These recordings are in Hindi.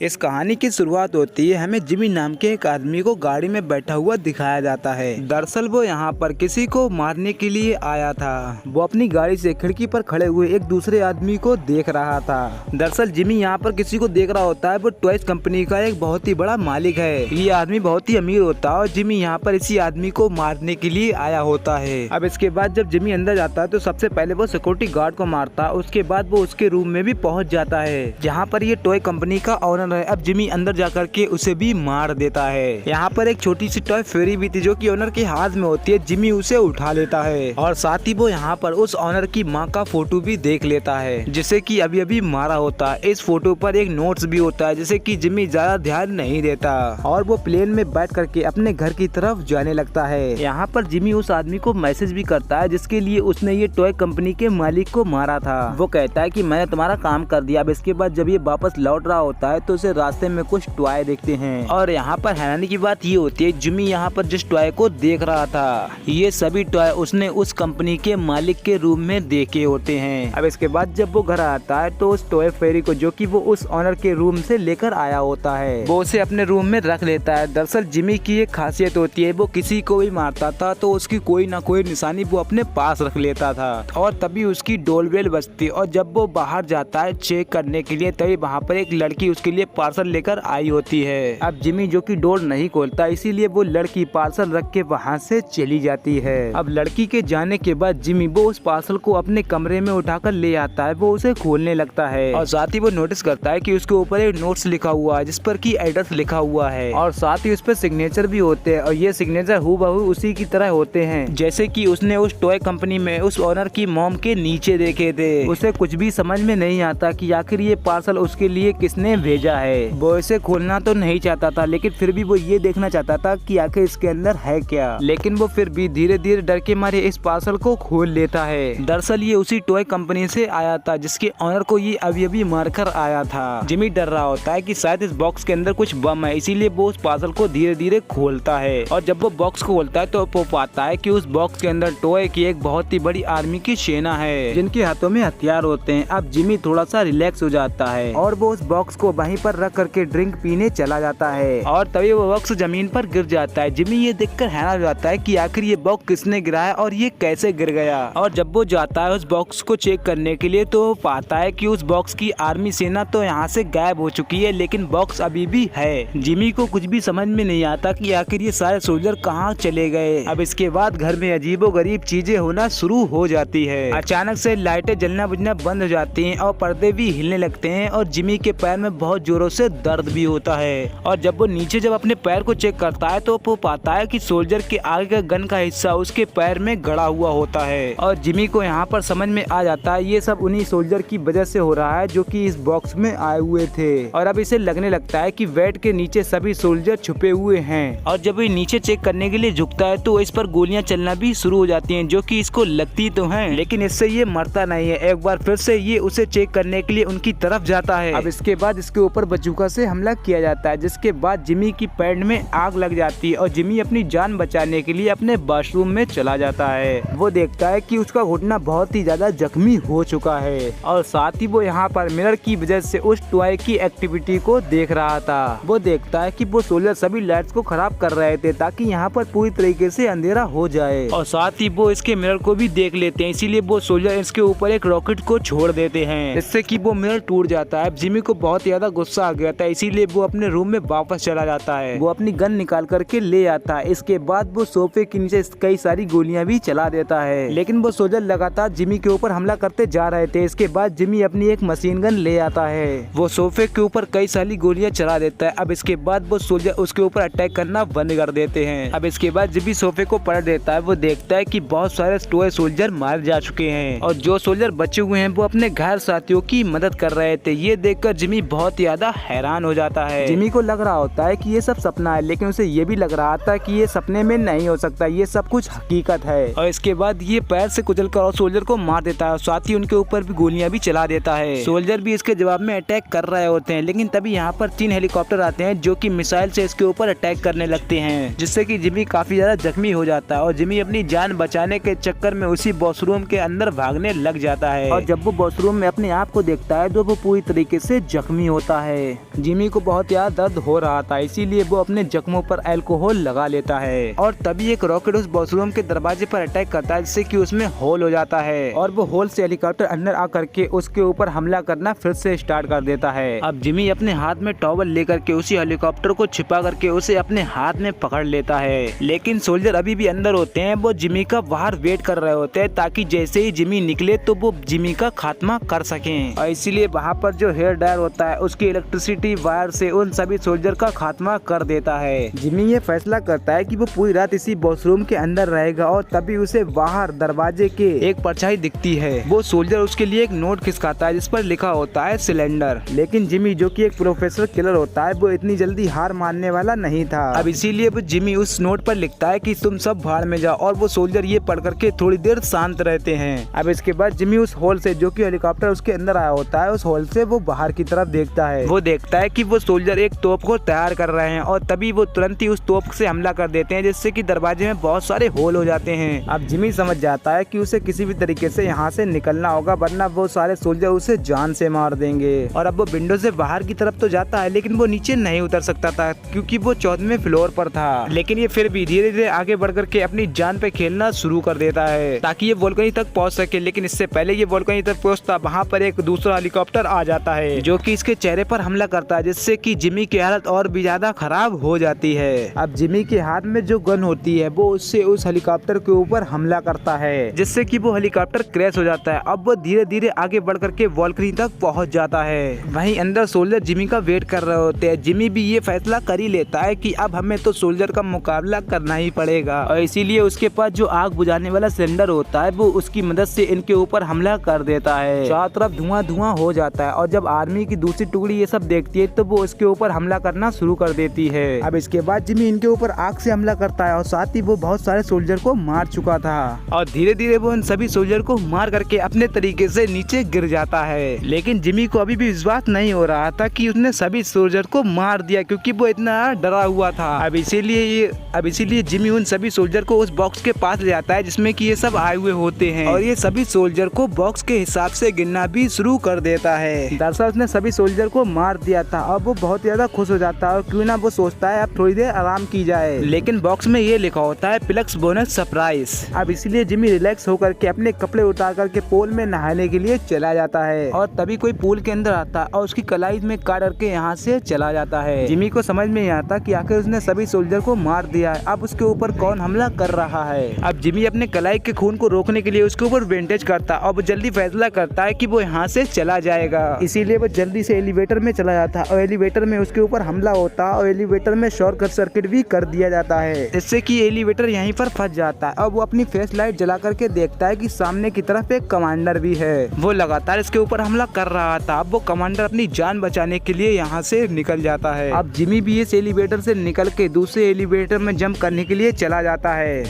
इस कहानी की शुरुआत होती है हमें जिमी नाम के एक आदमी को गाड़ी में बैठा हुआ दिखाया जाता है। दरअसल वो यहाँ पर किसी को मारने के लिए आया था। वो अपनी गाड़ी से खिड़की पर खड़े हुए एक दूसरे आदमी को देख रहा था। दरअसल जिमी यहाँ पर किसी को देख रहा होता है। वो टॉयज कंपनी का एक बहुत ही बड़ा मालिक है। ये आदमी बहुत ही अमीर होता है और जिमी यहाँ पर इसी आदमी को मारने के लिए आया होता है। अब इसके बाद जब जिमी अंदर जाता है तो सबसे पहले वो सिक्योरिटी गार्ड को मारता है। उसके बाद वो उसके रूम में भी पहुँच जाता है जहाँ पर ये टॉय कंपनी का ऑनर है। अब जिमी अंदर जाकर के उसे भी मार देता है। यहाँ पर एक छोटी सी टॉय फेरी भी थी जो कि ओनर के हाथ में होती है। जिमी उसे उठा लेता है और साथ ही वो यहाँ पर उस ऑनर की माँ का फोटो भी देख लेता है जिसे कि अभी अभी मारा होता है। इस फोटो पर एक नोट्स भी होता है जिसे कि जिमी ज्यादा ध्यान नहीं देता और वो प्लेन में बैठ करके अपने घर की तरफ जाने लगता है। यहाँ पर जिमी उस आदमी को मैसेज भी करता है जिसके लिए उसने ये टॉय कंपनी के मालिक को मारा था। वो कहता है कि मैंने तुम्हारा काम कर दिया। अब इसके बाद जब ये वापस लौट रहा होता है तो उसे रास्ते में कुछ टॉय देखते हैं और यहाँ पर हैरानी की बात ये होती है जिमी यहाँ पर जिस टॉय को देख रहा था ये सभी टॉय उसने उस कंपनी के मालिक के रूम में देखे होते हैं। अब इसके बाद जब वो घर आता है तो उस टॉय फेरी को जो कि वो उस ऑनर के रूम से लेकर आया होता है वो उसे अपने रूम में रख लेता है। दरअसल जिमी की एक खासियत होती है वो किसी को भी मारता था तो उसकी कोई ना कोई निशानी वो अपने पास रख लेता था और तभी उसकी डोर बेल बजती और जब वो बाहर जाता है चेक करने के लिए तभी वहाँ पर एक लड़की उसके लिए पार्सल लेकर आई होती है। अब जिमी जो कि डोर नहीं खोलता इसीलिए वो लड़की पार्सल रख के वहाँ से चली जाती है। अब लड़की के जाने के बाद जिमी वो उस पार्सल को अपने कमरे में उठाकर ले आता है। वो उसे खोलने लगता है और साथ ही वो नोटिस करता है कि उसके ऊपर एक नोट्स लिखा हुआ है जिस पर कि एड्रेस लिखा हुआ है और साथ ही उस पर सिग्नेचर भी होते हैं और ये सिग्नेचर हूबहू उसी की तरह होते हैं जैसे कि उसने उस टॉय कंपनी में उस ओनर की मॉम के नीचे देखे थे। उसे कुछ भी समझ में नहीं आता कि आखिर ये पार्सल उसके लिए किसने भेजा है। वो इसे खोलना तो नहीं चाहता था लेकिन फिर भी वो ये देखना चाहता था कि आखिर इसके अंदर है क्या। लेकिन वो फिर भी धीरे धीरे डर के मारे इस पार्सल को खोल लेता है। दरअसल ये उसी टॉय कंपनी से आया था जिसके ऑनर को ये अभी अभी मारकर आया था। जिमी डर रहा होता है कि शायद इस बॉक्स के अंदर कुछ बम है इसीलिए वो उस पार्सल को धीरे धीरे खोलता है और जब वो बॉक्स खोलता है तो वो पाता है कि उस बॉक्स के अंदर टॉय की एक बहुत ही बड़ी आर्मी की सेना है जिनके हाथों में हथियार होते हैं। अब जिमी थोड़ा सा रिलैक्स हो जाता है और वो उस बॉक्स को वहीं पर रख करके ड्रिंक पीने चला जाता है और तभी वो बॉक्स जमीन पर गिर जाता है। जिमी ये देखकर हैरान हो जाता है कि आखिर ये बॉक्स किसने गिराया और ये कैसे गिर गया। और जब वो जाता है उस बॉक्स को चेक करने के लिए तो वो पाता है कि उस बॉक्स की आर्मी सेना तो यहाँ से गायब हो चुकी है लेकिन बॉक्स अभी भी है। जिमी को कुछ भी समझ में नहीं आता कि आखिर ये सारे सोल्जर कहाँ चले गए। अब इसके बाद घर में अजीबोगरीब चीजें होना शुरू हो जाती है। अचानक से लाइटें जलना बुझना बंद हो जाती हैं और पर्दे भी हिलने लगते हैं और जिमी के पैर में बहुत जोरों से दर्द भी होता है। और जब वो नीचे जब अपने पैर को चेक करता है तो वो पाता है कि सोल्जर के आगे का गन का हिस्सा उसके पैर में गड़ा हुआ होता है और जिमी को यहाँ पर समझ में आ जाता है ये सब उन्हीं सोल्जर की वजह से हो रहा है जो कि इस बॉक्स में आए हुए थे। और अब इसे लगने लगता है कि बेड के नीचे सभी सोल्जर छुपे हुए हैं और जब ये नीचे चेक करने के लिए झुकता है तो इस पर गोलियां चलना भी शुरू हो जाती हैं जो कि इसको लगती तो हैं लेकिन इससे ये मरता नहीं है। एक बार फिर से ये उसे चेक करने के लिए उनकी तरफ जाता है। अब इसके बाद इसके ऊपर बंदूक से हमला किया जाता है जिसके बाद जिमी की पैंट में आग लग जाती है और जिमी अपनी जान बचाने के लिए अपने वॉशरूम में चला जाता है। वो देखता है कि उसका घुटना बहुत ही ज्यादा जख्मी हो चुका है और साथ ही वो यहाँ पर मिरर की वजह से उस टॉय की एक्टिविटी को देख रहा था। वो देखता है कि वो सोल्जर सभी लाइट्स को खराब कर रहे थे ताकि यहाँ पर पूरी तरीके से अंधेरा हो जाए और साथ ही वो इसके मिरर को भी देख लेते हैं इसीलिए वो सोल्जर इसके ऊपर एक रॉकेट को छोड़ देते हैं जिससे कि वो मिरर टूट जाता है। जिमी को बहुत ज्यादा गुस्सा आ गया था इसीलिए वो अपने रूम में वापस चला जाता है। वो अपनी गन निकाल करके ले आता है। इसके बाद वो सोफे के नीचे कई सारी गोलियां भी चला देता है लेकिन वो सोल्जर लगातार जिमी के ऊपर हमला करते जा रहे थे। इसके बाद जिमी अपनी एक मशीन गन ले आता है। वो सोफे के ऊपर कई सारी गोलियां चला देता है। अब इसके बाद वो सोल्जर उसके ऊपर अटैक करना बंद कर देते हैं। अब इसके बाद जिमी सोफे को पलट देता है। वो देखता है कि बहुत सारे टॉय सोल्जर मारे जा चुके हैं और जो सोल्जर बचे हुए हैं वो अपने घायल साथियों की मदद कर रहे थे। ये देखकर जिमी बहुत ज्यादा हैरान हो जाता है। जिमी को लग रहा होता है कि ये सब सपना है लेकिन उसे ये भी लग रहा था कि ये सपने में नहीं हो सकता, ये सब कुछ हकीकत है। और इसके बाद ये पैर से कुचलकर और सोल्जर को मार देता है और साथ ही उनके ऊपर भी गोलियां भी चला देता है। सोल्जर भी इसके जवाब में अटैक कर रहे होते हैं लेकिन तभी यहाँ पर 3 हेलीकॉप्टर आते हैं जो कि मिसाइल से इसके ऊपर अटैक करने लगते हैं जिससे कि जिमी काफी ज्यादा जख्मी हो जाता है और जिमी अपनी जान बचाने के चक्कर में उसी वॉशरूम के अंदर भागने लग जाता है। और जब वो वॉशरूम में अपने आप को देखता है तो वो पूरी तरीके से जख्मी होता है। जिमी को बहुत ज्यादा दर्द हो रहा था, इसीलिए वो अपने जख्मों पर अल्कोहल लगा लेता है और तभी एक रॉकेट उस वॉशरूम के दरवाजे पर अटैक करता है, जिससे कि उसमें होल हो जाता है और वो होल से हेलीकॉप्टर अंदर आकर के उसके ऊपर हमला करना फिर से स्टार्ट कर देता है। अब जिमी अपने हाथ में टॉवल लेकर के उसी हेलीकॉप्टर को छिपा करके उसे अपने हाथ में पकड़ लेता है, लेकिन सोल्जर अभी भी अंदर होते हैं। वो जिमी का बाहर वेट कर रहे होते हैं ताकि जैसे ही जिमी निकले तो वो जिमी का खात्मा कर सकें, और इसीलिए वहाँ पर जो हेयर ड्रायर होता है उसकी इलेक्ट्रिसिटी वायर से उन सभी सोल्जर का खात्मा कर देता है। जिमी ये फैसला करता है कि वो पूरी रात इसी वॉशरूम के अंदर रहेगा और तभी उसे बाहर दरवाजे के एक परछाई दिखती है। वो सोल्जर उसके लिए एक नोट खिसकाता है जिस पर लिखा होता है सिलेंडर, लेकिन जिमी जो कि एक प्रोफेसर किलर होता है वो इतनी जल्दी हार मानने वाला नहीं था। अब इसीलिए वो जिमी उस नोट पर लिखता है कि तुम सब भाड़ में जाओ, और वो सोल्जर ये पढ़ करके थोड़ी देर शांत रहते हैं। अब इसके बाद जिमी उस होल से, जो कि हेलीकॉप्टर उसके अंदर आया होता है, उस होल से वो बाहर की तरफ देखता है। वो देखता है कि वो सोल्जर एक तोप को तैयार कर रहे हैं और तभी वो तुरंत ही उस तोप से हमला कर देते हैं, जिससे कि दरवाजे में बहुत सारे होल हो जाते हैं। अब जिमी समझ जाता है कि उसे किसी भी तरीके से यहाँ से निकलना होगा, वरना वो सारे सोल्जर उसे जान से मार देंगे। और अब वो विंडो से बाहर की तरफ तो जाता है, लेकिन वो नीचे नहीं उतर सकता था क्योंकि वो 14वें फ्लोर पर था। लेकिन ये फिर भी धीरे धीरे आगे बढ़ करके अपनी जान पे खेलना शुरू कर देता है ताकि ये वोल्कनी तक पहुंच सके। लेकिन इससे पहले ये वोल्कनी तक पहुंचता, वहाँ पर एक दूसरा हेलीकॉप्टर आ जाता है जो कि इसके चेहरे पर हमला करता है, जिससे कि जिमी की हालत और भी ज्यादा खराब हो जाती है। अब जिमी के हाथ में जो गन होती है वो उससे उस हेलीकॉप्टर के ऊपर हमला करता है, जिससे कि वो हेलीकॉप्टर क्रैश हो जाता है। अब वो धीरे धीरे आगे बढ़ करके वोल्कनी तक पहुंच जाता है। वहीं अंदर सोल्जर जिमी का वेट कर रहे होते हैं। जिमी भी ये फैसला कर ही लेता है कि अब हमें तो सोल्जर का मुकाबला करना ही पड़ेगा, और इसीलिए उसके पास जो आग बुझाने वाला सिलेंडर होता है वो उसकी मदद से इनके ऊपर हमला कर देता है। चारों तरफ धुआं धुआं हो जाता है, और जब आर्मी की दूसरी टुकड़ी ये सब देखती है तो वो उसके ऊपर हमला करना शुरू कर देती है। अब इसके बाद जिमी इनके ऊपर आग से हमला करता है, और साथ ही वो बहुत सारे सोल्जर को मार चुका था, और धीरे धीरे वो इन सभी सोल्जर को मार करके अपने तरीके से नीचे गिर जाता है। लेकिन जिमी को अभी भी विश्वास नहीं हो रहा था कि उसने सभी सोल्जर को मार दिया, क्योंकि वो इतना डरा हुआ था। अब इसीलिए जिमी उन सभी सोल्जर को उस बॉक्स के पास ले जाता है जिसमें कि ये सब आए हुए होते हैं, और ये सभी सोल्जर को बॉक्स के हिसाब से गिनना भी शुरू कर देता है। दरअसल उसने सभी सोल्जर को मार दिया था। अब वो बहुत ज्यादा खुश हो जाता है, और क्यों ना वो सोचता है अब थोड़ी देर आराम की जाए, लेकिन बॉक्स में ये लिखा होता है प्लक्स बोनस सरप्राइज। अब इसलिए जिमी रिलैक्स होकर के अपने कपड़े उतार करके पूल में नहाने के लिए चला जाता है, और तभी कोई पूल के अंदर आता है और उसकी कलाई में काट करके यहाँ से चला जाता है। जिमी को समझ में नहीं आता कि आखिर उसने सभी सोल्जर को मार दिया है, अब उसके ऊपर कौन हमला कर रहा है। अब जिमी अपने कलाई के खून को रोकने के लिए उसके ऊपर बैंडेज करता है, और वो जल्दी फैसला करता है कि वो यहाँ से चला जाएगा। इसीलिए वो जल्दी से एलिवेटर में चला जाता है, और एलिवेटर में उसके ऊपर हमला होता है, और एलिवेटर में शॉर्ट सर्किट भी कर दिया जाता है, जिससे कि एलिवेटर यहीं पर फंस जाता है। अब वो अपनी फ्लैश लाइट जला करके देखता है कि सामने की तरफ एक कमांडर भी है, वो लगातार इसके ऊपर हमला कर रहा था। अब वो कमांडर अपनी जान बचाने के लिए यहाँ से निकल जाता है। अब जिमी भी इस एलिवेटर से निकल के दूसरे एलिवेटर में जंप करने के लिए चला जाता है,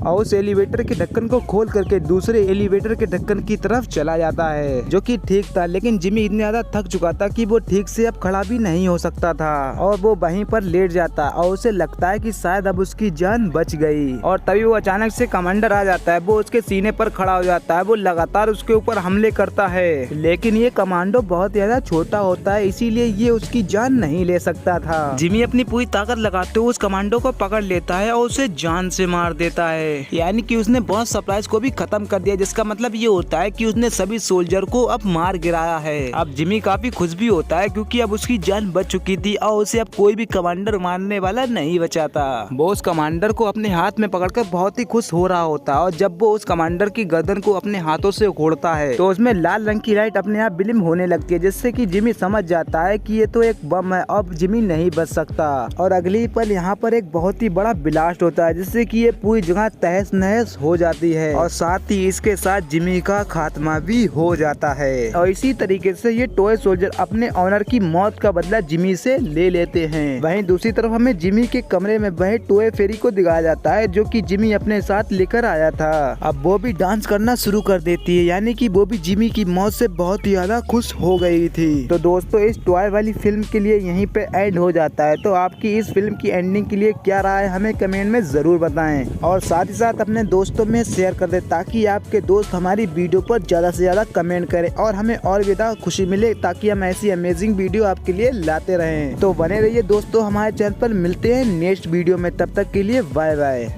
और उस एलिवेटर के ढक्कन को खोल करके दूसरे एलिवेटर के ढक्कन की तरफ चला जाता है, जो कि ठीक था। लेकिन जिमी इतना ज्यादा थक चुका था कि वो ठीक से अब खड़ा भी नहीं हो सकता था, और वो वहीं पर लेट जाता, और उसे लगता है कि शायद अब उसकी जान बच गई। और तभी वो अचानक से कमांडर आ जाता है, वो उसके सीने पर खड़ा हो जाता है, वो लगातार उसके ऊपर हमले करता है। लेकिन ये कमांडो बहुत ज्यादा छोटा होता है, इसीलिए ये उसकी जान नहीं ले सकता था। जिमी अपनी पूरी ताकत लगाते हुए उस कमांडो को पकड़ लेता है और उसे जान से मार देता है, यानी कि उसने बहुत सप्लाईज को भी खत्म कर दिया, जिसका मतलब ये होता है कि उसने सभी सोल्जर को अब मार गिराया है। अब जिमी काफी खुश भी होता है क्योंकि अब उसकी जान बच चुकी थी, और उसे अब कोई भी कमांडर मारने वाला नहीं बचा था। वो उस कमांडर को अपने हाथ में पकड़कर बहुत ही खुश हो रहा होता है, और जब वो उस कमांडर की गर्दन को अपने हाथों से उखोड़ता है तो उसमें लाल रंग की लाइट अपने आप बिलिम होने लगती है, जिससे कि जिमी समझ जाता है कि ये तो एक बम है, अब जिमी नहीं बच सकता। और अगली पल यहाँ पर एक बहुत ही बड़ा ब्लास्ट होता है, जिससे कि ये पूरी जगह तहस नहस हो जाती है, और साथ ही इसके साथ जिमी का खात्मा भी हो जाता है। और इसी तरीके से ये टॉय सोल्जर अपने ऑनर की मौत का बदला जिमी से ले लेते हैं। वहीं दूसरी तरफ हमें जिमी के कमरे में वही टॉय फेरी को दिखाया जाता है, जो कि जिमी अपने साथ लेकर आया था। अब वो भी डांस करना शुरू कर देती है, यानी कि वो भी जिमी की मौत से बहुत ही ज्यादा खुश हो गई थी। तो दोस्तों, इस टॉय वाली फिल्म के लिए यहीं पे एंड हो जाता है। तो आपकी इस फिल्म की एंडिंग के लिए क्या राय है, हमें कमेंट में जरूर बताएं, और साथ ही ही साथ अपने दोस्तों में शेयर कर दे ताकि आपके दोस्त हमारी वीडियो पर ज़्यादा से ज़्यादा कमेंट करें और हमें और भी ज़्यादा खुशी मिले ताकि हम ऐसी अमेजिंग वीडियो आपके लिए लाते रहें। तो बने रहिए दोस्तों हमारे चैनल पर। मिलते हैं नेक्स्ट वीडियो में, तब तक के लिए बाय बाय।